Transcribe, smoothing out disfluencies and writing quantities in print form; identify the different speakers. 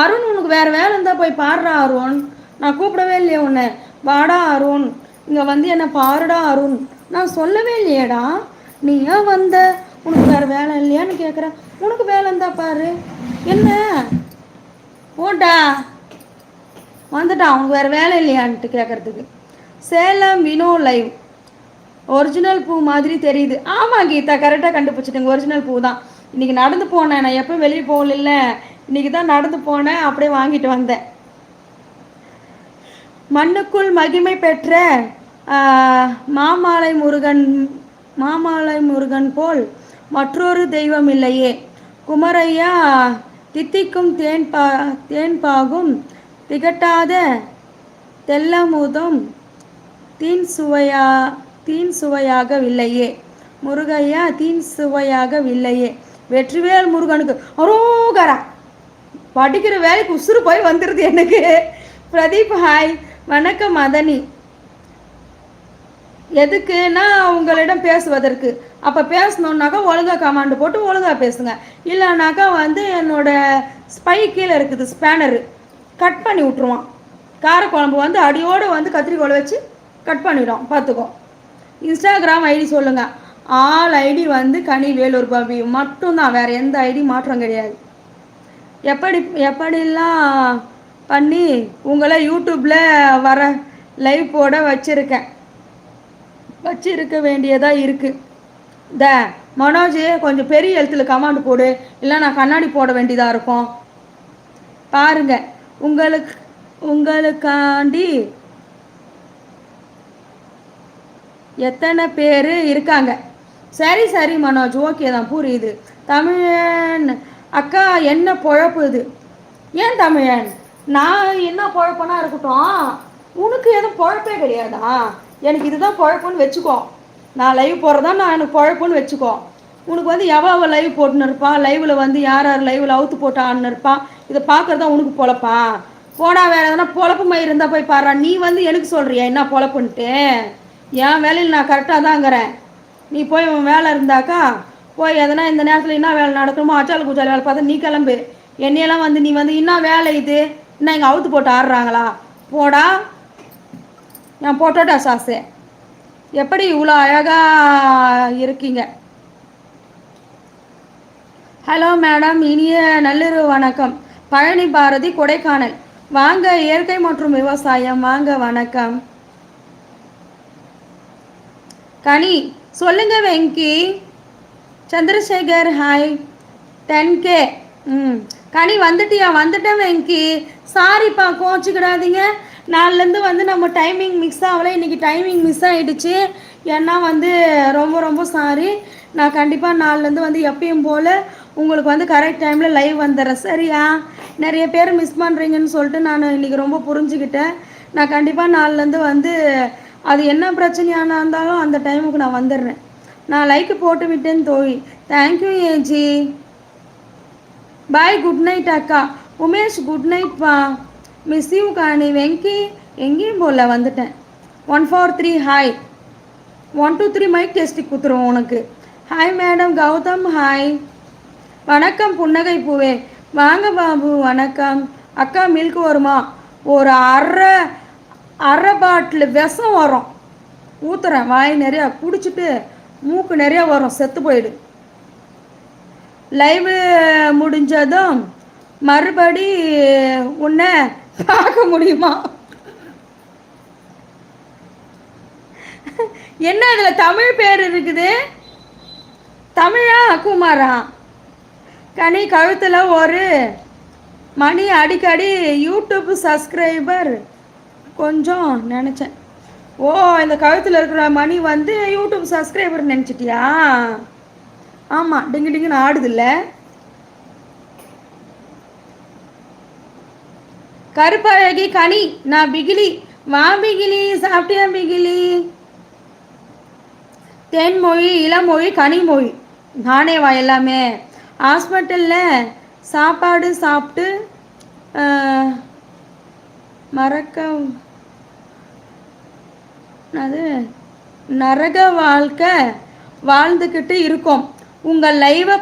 Speaker 1: அருண் உனக்கு வேறு வேலை இருந்தால் போய் பாடுறா அருண். நான் கூப்பிடவே இல்லையே உன்னை. வாடா அருண், இங்கே வந்து என்னை பாருடா அருண். நான் சொல்லவே இல்லையேடா. நீ ஏன் வந்த? உனக்கு வேறு வேலை இல்லையான்னு கேட்குறேன். உனக்கு வேலை இருந்தா பாரு. என்ன போட்டா வந்துட்டான், அவனுக்கு வேறு வேலை இல்லையான்ட்டு கேட்குறதுக்கு. சேலம் வினோ லைவ். ஒரிஜினல் பூ மாதிரி தெரியுது. ஆமாம் கீதா, கரெக்டாக கண்டுபிடிச்சிட்டுங்க. ஒரிஜினல் பூ தான். இன்றைக்கி நடந்து போனேன். நான் எப்போ வெளியே போகல, இன்றைக்கி தான் நடந்து போனேன். அப்படியே வாங்கிட்டு வந்தேன். மண்ணுக்குள் மகிமை பெற்ற மாமாலை முருகன் போல் மற்றொரு தெய்வம் இல்லையே. குமரையா தித்திக்கும் தேன்பாகும் திகட்டாத தெல்லமுதம் தீன் சுவையாகவில்லையே. முருகையா தீன் சுவையாகவில்லையே. வெற்றிவேல் முருகனுக்கு அரோகரா. படிக்கிற வேலைக்கு உசுறு போய் வந்துடுது எனக்கு. பிரதீப் ஹாய். வணக்கம் மதனி. எதுக்குன்னா உங்களிடம் பேசுவதற்கு. அப்போ பேசணுன்னாக்கா ஒழுங்காக கமாண்டு போட்டு ஒழுங்காக பேசுங்க. இல்லைனாக்கா வந்து என்னோட ஸ்பை கீழே இருக்குது, ஸ்பேனரு கட் பண்ணி விட்ருவான். காரக்குழம்பு வந்து அடியோடு வந்து கத்திரிக்கோளை வச்சு கட் பண்ணிவிடும், பார்த்துக்கோ. இன்ஸ்டாகிராம் ஐடி சொல்லுங்கள். ஆல் ஐடி வந்து கனி வேலூர் பாபி மட்டும்தான், வேறு எந்த ஐடி மாற்றம் கிடையாது. எப்படிலாம் பண்ணி உங்களை யூடியூப்பில் வர லைவ் போட வச்சிருக்க வேண்டியதாக இருக்குது. மனோஜ் கொஞ்சம் பெரிய எழுத்தில் கமாண்டு போடு, இல்லை நான் கண்ணாடி போட வேண்டியதாக இருக்கும். பாருங்க, உங்களுக்காண்டி எத்தனை பேர் இருக்காங்க. சரி மனோஜ், ஓகே தான், புரியுது. தமிழன் அக்கா என்ன பொழப்பு இது? ஏன் தமிழன், நான் என்ன பொழப்புனா இருக்கட்டும், உனக்கு எதுவும் பொழப்பே கிடையாதா? எனக்கு இதுதான் பொழப்புன்னு வச்சுக்கோ. நான் லைவ் போடுறதா எனக்கு பொழப்புன்னு வச்சுக்கோ. உனக்கு வந்து எவ்வளோ லைவ் போட்டுன்னு இருப்பான், லைவில் வந்து யார் லைவில் அவுத்து போட்டான்னு இருப்பான். இதை பார்க்குறதா உனக்கு பொழப்பா? போடா, வேறு எதனா பொழப்பு மாதிரி இருந்தால் போய் பாடுறா. நீ வந்து எனக்கு சொல்கிறியா என்ன பொழப்புன்ட்டு? என் வேலையில் நான் கரெக்டாக தாங்கிறேன். நீ போய் உன் வேலை இருந்தாக்கா போய் எதனா இந்த நேரத்தில் என்ன வேலை நடக்கணுமோ அச்சால் குச்சால் வேலை பார்த்தா நீ கிளம்பு. என்னையெல்லாம் வந்து நீ வந்து என்ன வேலை இது, என்ன இங்கே அவுத்து போட்டு ஆடுறாங்களா? போடா, நான் போட்டோட்டா சாசு. எப்படி இவ்வளோ அழகாக இருக்கீங்க? ஹலோ மேடம், இனிய நள்ளிரவு வணக்கம். பழனி பாரதி, கொடைக்கானல். வாங்க, இயற்கை மற்றும் விவசாயம் வாங்க. வணக்கம் கனி. சொல்லுங்க வெங்கி. சந்திரசேகர் ஹாய். 10K. கனி வந்துட்டியா? வந்துட்டேன் வெங்கி. சாரிப்பா, கோச்சிக்கிடாதீங்க. நாலுலேருந்து வந்து நம்ம டைமிங் மிஸ் ஆகலை. இன்றைக்கி டைமிங் மிஸ் ஆகிடுச்சு. ஏன்னா வந்து ரொம்ப ரொம்ப சாரி. நான் கண்டிப்பாக நாலுலேருந்து வந்து எப்பயும் போல் உங்களுக்கு வந்து கரெக்ட் டைமில் லைவ் வந்துடுறேன், சரியா? நிறைய பேர் மிஸ் பண்ணுறீங்கன்னு சொல்லிட்டு நான் இன்றைக்கி ரொம்ப புரிஞ்சுக்கிட்டேன். நான் கண்டிப்பாக நாலுலேருந்து வந்து அது என்ன பிரச்சனையான இருந்தாலும் அந்த டைமுக்கு நான் வந்துடுறேன். நான் லைக்கு போட்டு விட்டேன் தோழி. Thank you AG. Bye, good night அக்கா. உமேஷ், குட் நைட்ப்பா. மிஸ் யூ காணி. வெங்கி எங்கேயும் போல, வந்துட்டேன். 143 ஹாய். 123 மைக் டெஸ்ட்டுக்கு கொடுத்துருவோம் உனக்கு. Hi madam. கௌதம் ஹாய். வணக்கம் புன்னகை பூவே. வாங்க பாபு. வணக்கம் அக்கா. மில்க் வருமா? ஒரு அரை பாட்டில் விஷம் வரும், ஊற்றுறேன். வாய் நிறையா குடிச்சிட்டு மூக்கு நிறையா வரும், செத்து போயிடு. லைவு முடிஞ்சதும் மறுபடி உன்னை பார்க்க முடியுமா? என்ன இதில் தமிழ் பேர் இருக்குது? தமிழா குமாரா? கனி கழுத்தில் ஒரு மணி. அடிக்கடி யூடியூப் சப்ஸ்கிரைபர் கொஞ்சம் நினச்சேன். ஓ, இந்த கழுத்தில் இருக்கிற மணி வந்து யூடியூப் சப்ஸ்கிரைபர் நினச்சிட்டியா? ஆமாம், டிங்கு டிங்குன்னு ஆடுதில்ல. கருப்பழகி கனி. நான் பிகிலி. வா பிகிலி. சாப்பிட்டியா பிகிலி? தென்மொழி, இளமொழி, கனிமொழி. நானே வா எல்லாமே. ஹாஸ்பிட்டலில் சாப்பாடு சாப்பிட்டு நரக வாழ்க்கை வாழ்ந்துக்கிட்டு இருக்கோம். உங்கள் லைவை